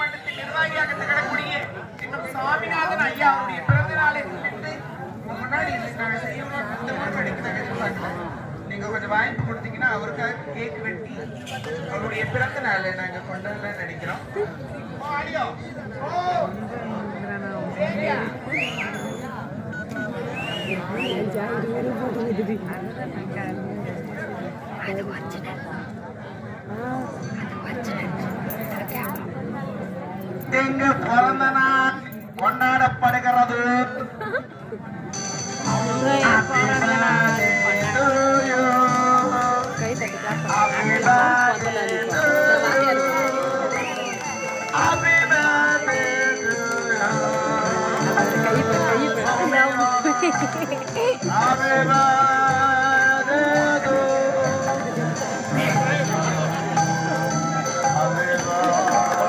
மன்றத்தின் நிர்வாகியாக திகழக்கூடிய இன்னும் சாமிநாதன் ஐயா அவருடைய பிறந்த நாளை முன்னிட்டு முன்னாடி நாங்கள் செய்யணும் இந்த மாதிரி நாங்கள் எதிர்பார்க்கிறோம். நீங்க கொஞ்சம் வாய்ப்பு கொடுத்தீங்கன்னா அவருக்காக கேக் வெட்டி அவருடைய பிறந்த நாளை நாங்க கொண்டாட நினைக்கிறோம். எங்க பிறந்த நாள் கொண்டாடப்படுகிறது. Happy birthday.